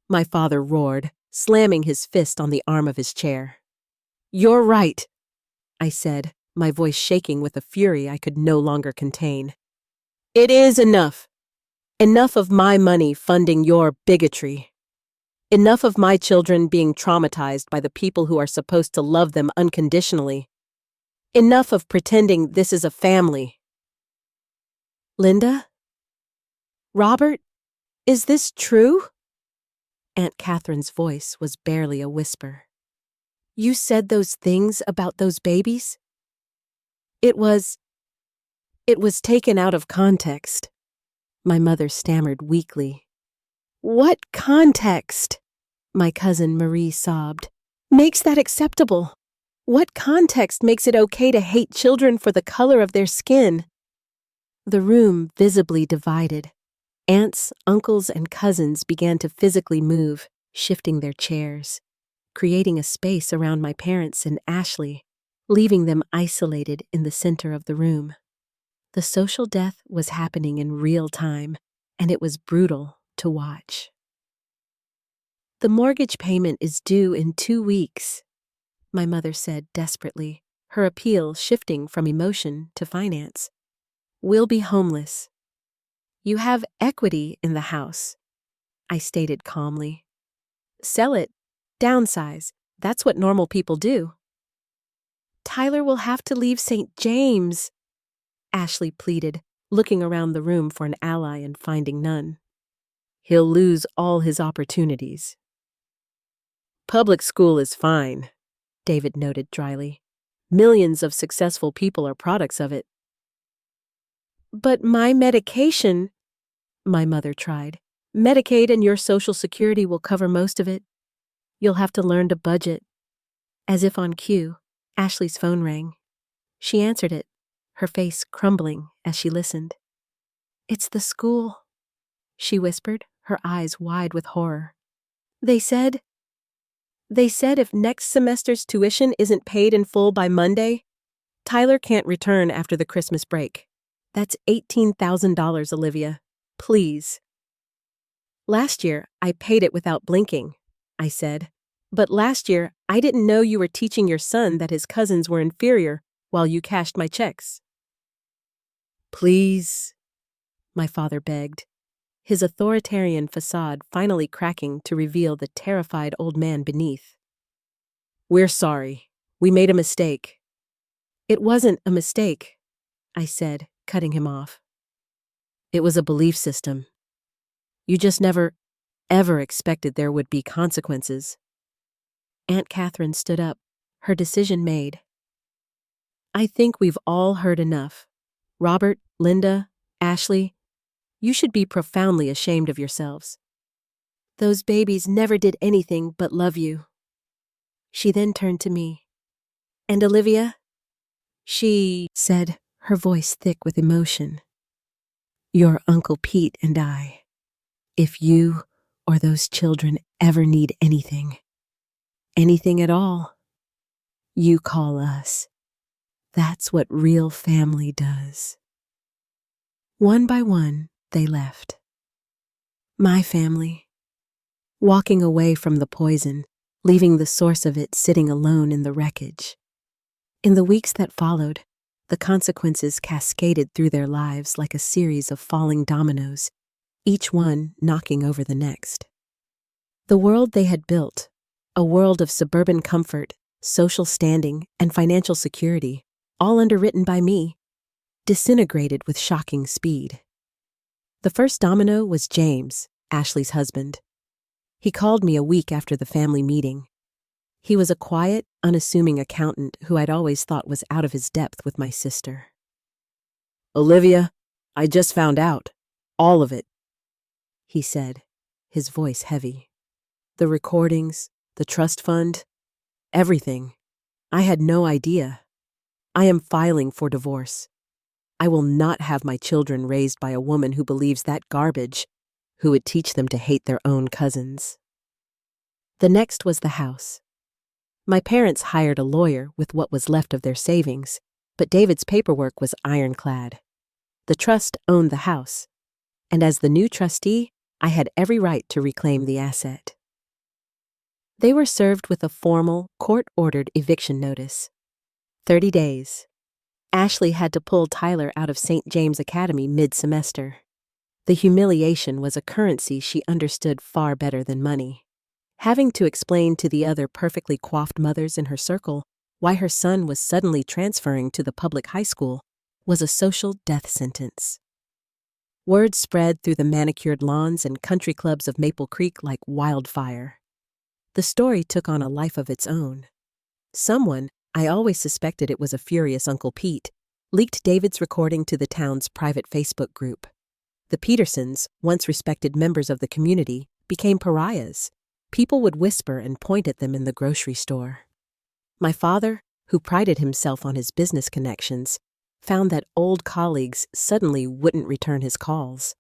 My father roared, slamming his fist on the arm of his chair. You're right, I said, my voice shaking with a fury I could no longer contain. It is enough. Enough of my money funding your bigotry. Enough of my children being traumatized by the people who are supposed to love them unconditionally. Enough of pretending this is a family. Linda? Robert? Is this true? Aunt Catherine's voice was barely a whisper. You said those things about those babies? It was taken out of context. My mother stammered weakly. What context? My cousin Marie sobbed. Makes that acceptable? What context makes it okay to hate children for the color of their skin? The room visibly divided. Aunts, uncles, and cousins began to physically move, shifting their chairs, creating a space around my parents and Ashley, leaving them isolated in the center of the room. The social death was happening in real time, and it was brutal to watch. The mortgage payment is due in 2 weeks, my mother said desperately, her appeal shifting from emotion to finance. We'll be homeless. You have equity in the house, I stated calmly. Sell it, downsize. That's what normal people do. Tyler will have to leave St. James, Ashley pleaded, looking around the room for an ally and finding none. He'll lose all his opportunities. Public school is fine, David noted dryly. Millions of successful people are products of it. But my medication, my mother tried. Medicaid and your Social Security will cover most of it. You'll have to learn to budget. As if on cue, Ashley's phone rang. She answered it, her face crumbling as she listened. It's the school, she whispered, her eyes wide with horror. They said if next semester's tuition isn't paid in full by Monday, Tyler can't return after the Christmas break. That's $18,000, Olivia. Please. Last year, I paid it without blinking, I said. But last year, I didn't know you were teaching your son that his cousins were inferior while you cashed my checks. Please, my father begged, his authoritarian facade finally cracking to reveal the terrified old man beneath. We're sorry. We made a mistake. It wasn't a mistake, I said, cutting him off. It was a belief system. You just never, ever expected there would be consequences. Aunt Catherine stood up, her decision made. I think we've all heard enough. Robert, Linda, Ashley, you should be profoundly ashamed of yourselves. Those babies never did anything but love you. She then turned to me. And Olivia? She said, her voice thick with emotion. Your Uncle Pete and I. If you or those children ever need anything at all, you call us. That's what real family does. One by one, they left. My family. Walking away from the poison, leaving the source of it sitting alone in the wreckage. In the weeks that followed, the consequences cascaded through their lives like a series of falling dominoes, each one knocking over the next. The world they had built, a world of suburban comfort, social standing, and financial security, all underwritten by me, disintegrated with shocking speed. The first domino was James, Ashley's husband. He called me a week after the family meeting. He was a quiet, unassuming accountant who I'd always thought was out of his depth with my sister. Olivia, I just found out. All of it, he said, his voice heavy. The recordings, the trust fund, everything. I had no idea. I am filing for divorce. I will not have my children raised by a woman who believes that garbage, who would teach them to hate their own cousins. The next was the house. My parents hired a lawyer with what was left of their savings, but David's paperwork was ironclad. The trust owned the house, and as the new trustee, I had every right to reclaim the asset. They were served with a formal, court-ordered eviction notice. 30 days. Ashley had to pull Tyler out of St. James Academy mid-semester. The humiliation was a currency she understood far better than money. Having to explain to the other perfectly coiffed mothers in her circle why her son was suddenly transferring to the public high school was a social death sentence. Word spread through the manicured lawns and country clubs of Maple Creek like wildfire. The story took on a life of its own. Someone, I always suspected it was a furious Uncle Pete, leaked David's recording to the town's private Facebook group. The Petersons, once respected members of the community, became pariahs. People would whisper and point at them in the grocery store. My father, who prided himself on his business connections, found that old colleagues suddenly wouldn't return his calls.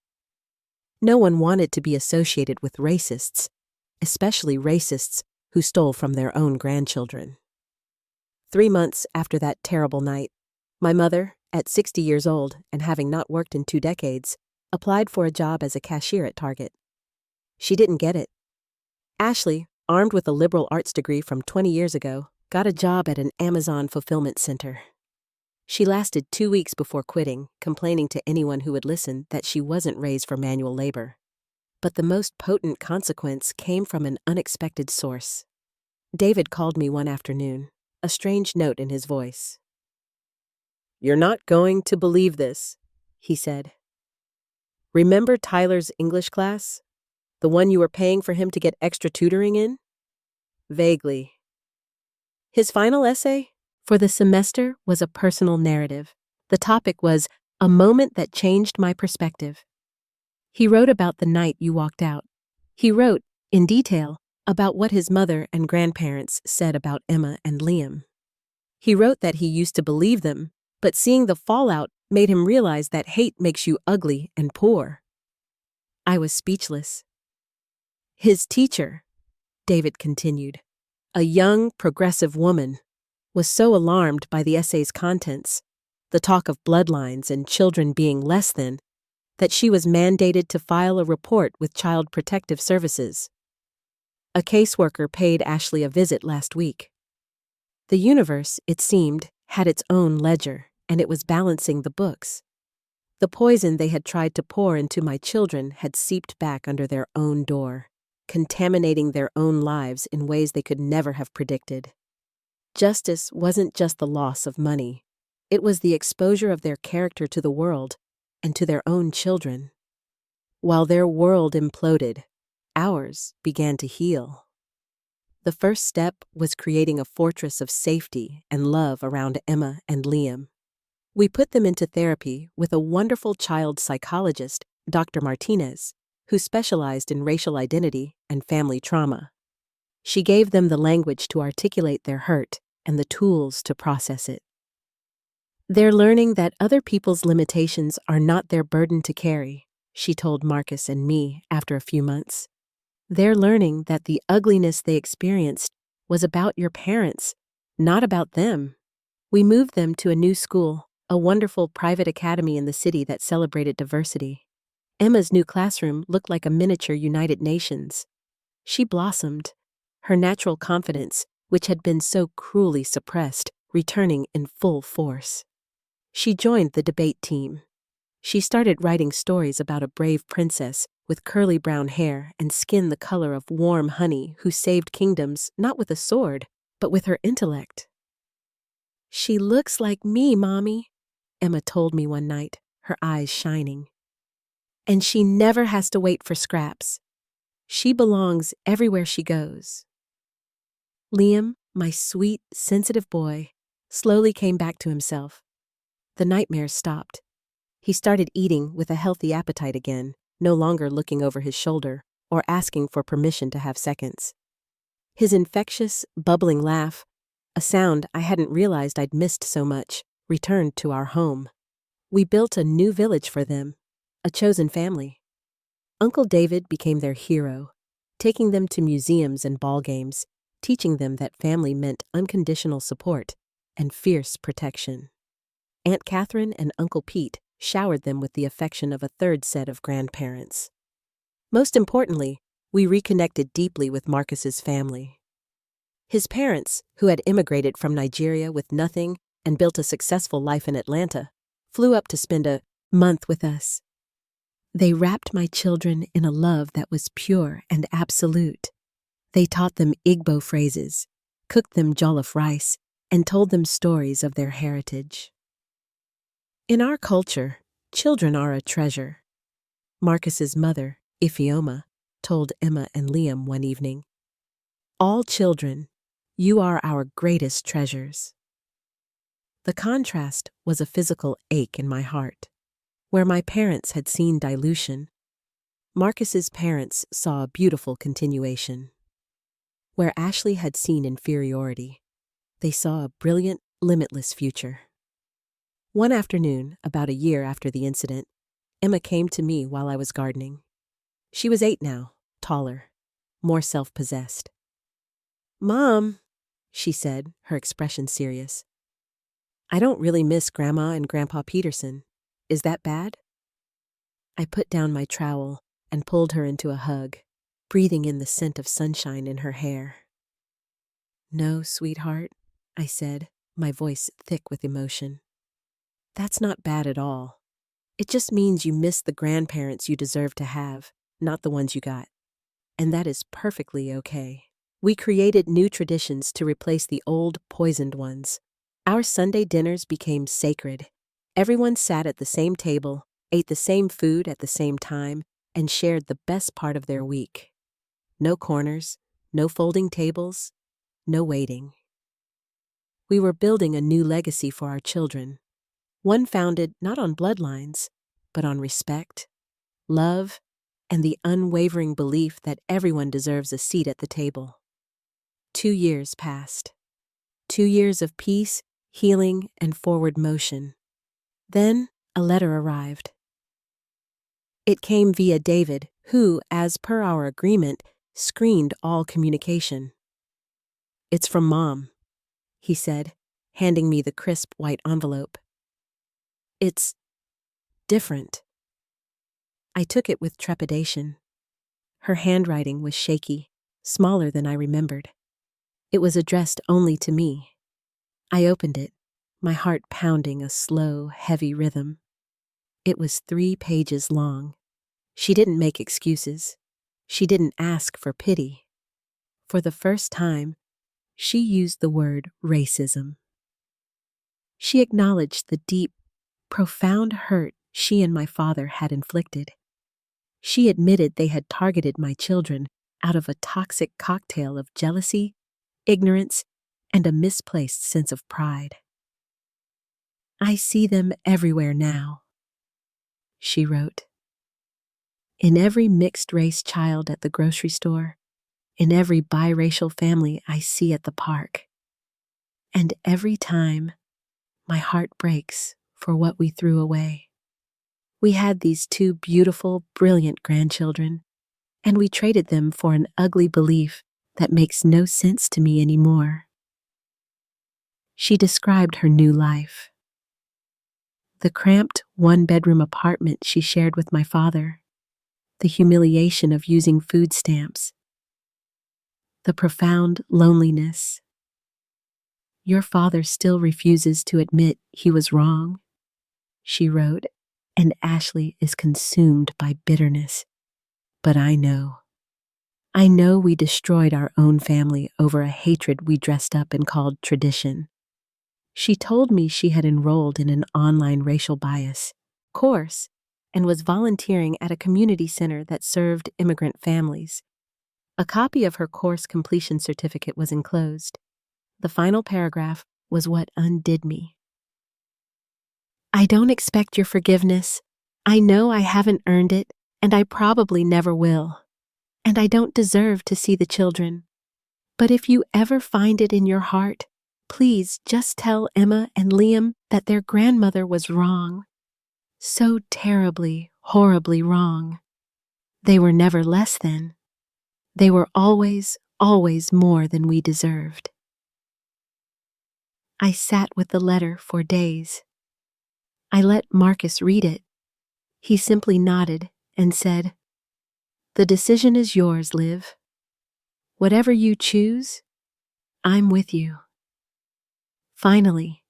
No one wanted to be associated with racists, especially racists who stole from their own grandchildren. 3 months after that terrible night, my mother, at 60 years old and having not worked in 2 decades, applied for a job as a cashier at Target. She didn't get it. Ashley, armed with a liberal arts degree from 20 years ago, got a job at an Amazon fulfillment center. She lasted 2 weeks before quitting, complaining to anyone who would listen that she wasn't raised for manual labor. But the most potent consequence came from an unexpected source. David called me one afternoon, a strange note in his voice. "You're not going to believe this," he said. "Remember Tyler's English class? The one you were paying for him to get extra tutoring in?" "Vaguely." His final essay for the semester was a personal narrative. The topic was a moment that changed my perspective. He wrote about the night you walked out. He wrote, in detail, about what his mother and grandparents said about Emma and Liam. He wrote that he used to believe them, but seeing the fallout made him realize that hate makes you ugly and poor. I was speechless. His teacher, David continued, a young, progressive woman, was so alarmed by the essay's contents, the talk of bloodlines and children being less than, that she was mandated to file a report with Child Protective Services. A caseworker paid Ashley a visit last week. The universe, it seemed, had its own ledger, and it was balancing the books. The poison they had tried to pour into my children had seeped back under their own door, contaminating their own lives in ways they could never have predicted. Justice wasn't just the loss of money. It was the exposure of their character to the world and to their own children. While their world imploded, ours began to heal. The first step was creating a fortress of safety and love around Emma and Liam. We put them into therapy with a wonderful child psychologist, Dr. Martinez, who specialized in racial identity and family trauma. She gave them the language to articulate their hurt and the tools to process it. They're learning that other people's limitations are not their burden to carry, she told Marcus and me after a few months. They're learning that the ugliness they experienced was about your parents, not about them. We moved them to a new school, a wonderful private academy in the city that celebrated diversity. Emma's new classroom looked like a miniature United Nations. She blossomed, her natural confidence, which had been so cruelly suppressed, returning in full force. She joined the debate team. She started writing stories about a brave princess with curly brown hair and skin the color of warm honey who saved kingdoms not with a sword, but with her intellect. "She looks like me, Mommy," Emma told me one night, her eyes shining. "And she never has to wait for scraps. She belongs everywhere she goes." Liam, my sweet, sensitive boy, slowly came back to himself. The nightmares stopped. He started eating with a healthy appetite again, no longer looking over his shoulder or asking for permission to have seconds. His infectious, bubbling laugh, a sound I hadn't realized I'd missed so much, returned to our home. We built a new village for them, a chosen family. Uncle David became their hero, taking them to museums and ball games, teaching them that family meant unconditional support and fierce protection. Aunt Catherine and Uncle Pete showered them with the affection of a third set of grandparents. Most importantly, we reconnected deeply with Marcus's family. His parents, who had immigrated from Nigeria with nothing and built a successful life in Atlanta, flew up to spend a month with us. They wrapped my children in a love that was pure and absolute. They taught them Igbo phrases, cooked them jollof rice, and told them stories of their heritage. In our culture, children are a treasure. Marcus's mother, Ifeoma, told Emma and Liam one evening, "All children, you are our greatest treasures." The contrast was a physical ache in my heart. Where my parents had seen dilution, Marcus's parents saw a beautiful continuation. Where Ashley had seen inferiority, they saw a brilliant, limitless future. One afternoon, about a year after the incident, Emma came to me while I was gardening. She was 8 now, taller, more self-possessed. "Mom," she said, her expression serious, "I don't really miss Grandma and Grandpa Peterson. Is that bad?" I put down my trowel and pulled her into a hug, breathing in the scent of sunshine in her hair. "No, sweetheart," I said, my voice thick with emotion. "That's not bad at all. It just means you miss the grandparents you deserve to have, not the ones you got. And that is perfectly okay." We created new traditions to replace the old, poisoned ones. Our Sunday dinners became sacred. Everyone sat at the same table, ate the same food at the same time, and shared the best part of their week. No corners, no folding tables, no waiting. We were building a new legacy for our children, one founded not on bloodlines, but on respect, love, and the unwavering belief that everyone deserves a seat at the table. 2 years passed. 2 years of peace, healing, and forward motion. Then a letter arrived. It came via David, who, as per our agreement, screened all communication. "It's from Mom," he said, handing me the crisp white envelope. "It's different." I took it with trepidation. Her handwriting was shaky, smaller than I remembered. It was addressed only to me. I opened it, my heart pounding a slow, heavy rhythm. It was 3 pages long. She didn't make excuses. She didn't ask for pity. For the first time, she used the word racism. She acknowledged the deep, profound hurt she and my father had inflicted. She admitted they had targeted my children out of a toxic cocktail of jealousy, ignorance, and a misplaced sense of pride. "I see them everywhere now," she wrote. "In every mixed-race child at the grocery store, in every biracial family I see at the park. And every time, my heart breaks for what we threw away. We had these 2 beautiful, brilliant grandchildren, and we traded them for an ugly belief that makes no sense to me anymore." She described her new life. The cramped 1-bedroom apartment she shared with my father, the humiliation of using food stamps, the profound loneliness. "Your father still refuses to admit he was wrong," she wrote, "and Ashley is consumed by bitterness. But I know we destroyed our own family over a hatred we dressed up and called tradition." She told me she had enrolled in an online racial bias course and was volunteering at a community center that served immigrant families. A copy of her course completion certificate was enclosed. The final paragraph was what undid me. "I don't expect your forgiveness. I know I haven't earned it, and I probably never will. And I don't deserve to see the children. But if you ever find it in your heart, please just tell Emma and Liam that their grandmother was wrong. So terribly, horribly wrong. They were never less than. They were always, always more than we deserved. I sat with the letter for days. I let Marcus read it. He simply nodded and said, "The decision is yours, Liv. Whatever you choose, I'm with you." Finally,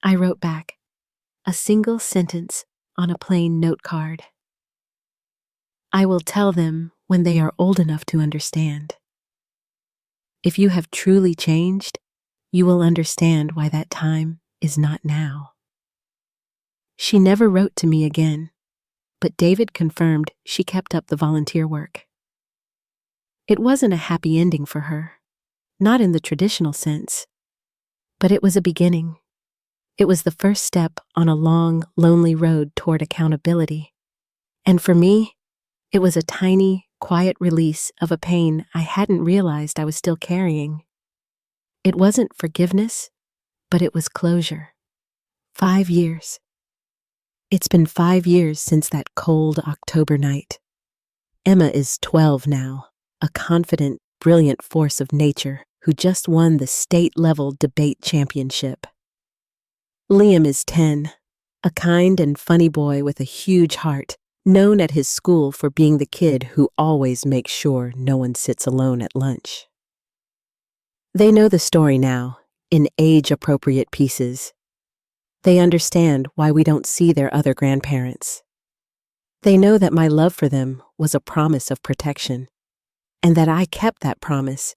I wrote back, a single sentence on a plain note card. "I will tell them when they are old enough to understand. If you have truly changed, you will understand why that time is not now." She never wrote to me again, but David confirmed she kept up the volunteer work. It wasn't a happy ending for her, not in the traditional sense, but it was a beginning. It was the first step on a long, lonely road toward accountability. And for me, it was a tiny, quiet release of a pain I hadn't realized I was still carrying. It wasn't forgiveness, but it was closure. 5 years. It's been 5 years since that cold October night. Emma is 12 now, a confident, brilliant force of nature who just won the state-level debate championship. Liam is 10, a kind and funny boy with a huge heart, known at his school for being the kid who always makes sure no one sits alone at lunch. They know the story now, in age-appropriate pieces. They understand why we don't see their other grandparents. They know that my love for them was a promise of protection, and that I kept that promise,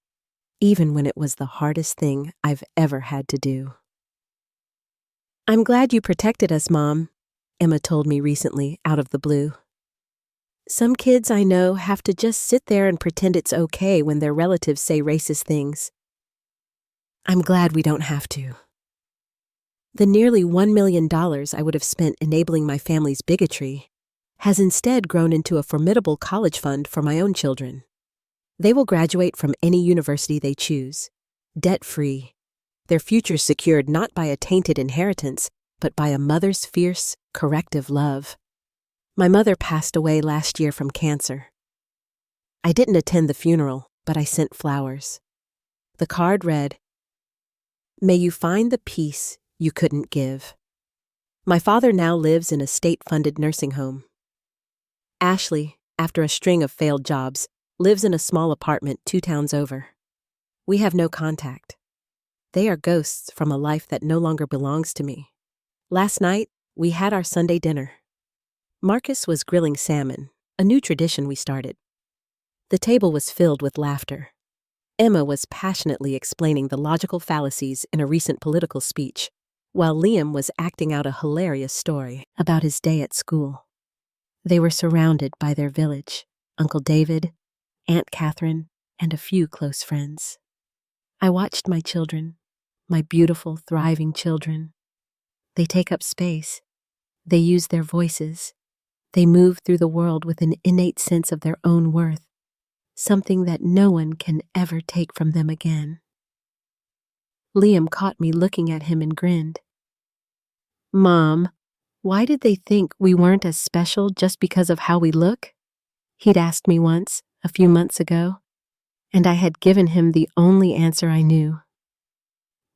even when it was the hardest thing I've ever had to do. "I'm glad you protected us, Mom," Emma told me recently out of the blue. "Some kids I know have to just sit there and pretend it's okay when their relatives say racist things. I'm glad we don't have to." The nearly $1 million I would have spent enabling my family's bigotry has instead grown into a formidable college fund for my own children. They will graduate from any university they choose, debt-free, their futures secured not by a tainted inheritance, but by a mother's fierce, corrective love. My mother passed away last year from cancer. I didn't attend the funeral, but I sent flowers. The card read, "May you find the peace you couldn't give." My father now lives in a state-funded nursing home. Ashley, after a string of failed jobs, lives in a small apartment 2 towns over. We have no contact. They are ghosts from a life that no longer belongs to me. Last night, we had our Sunday dinner. Marcus was grilling salmon, a new tradition we started. The table was filled with laughter. Emma was passionately explaining the logical fallacies in a recent political speech, while Liam was acting out a hilarious story about his day at school. They were surrounded by their village, Uncle David, Aunt Catherine, and a few close friends. I watched my children, my beautiful, thriving children. They take up space. They use their voices. They move through the world with an innate sense of their own worth, something that no one can ever take from them again. Liam caught me looking at him and grinned. "Mom, why did they think we weren't as special just because of how we look?" He'd asked me once, a few months ago, and I had given him the only answer I knew.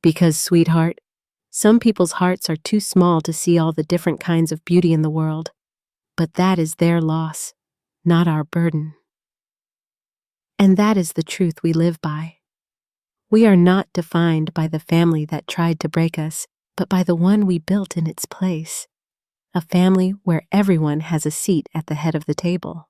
"Because, sweetheart, some people's hearts are too small to see all the different kinds of beauty in the world, but that is their loss, not our burden." And that is the truth we live by. We are not defined by the family that tried to break us, but by the one we built in its place, a family where everyone has a seat at the head of the table.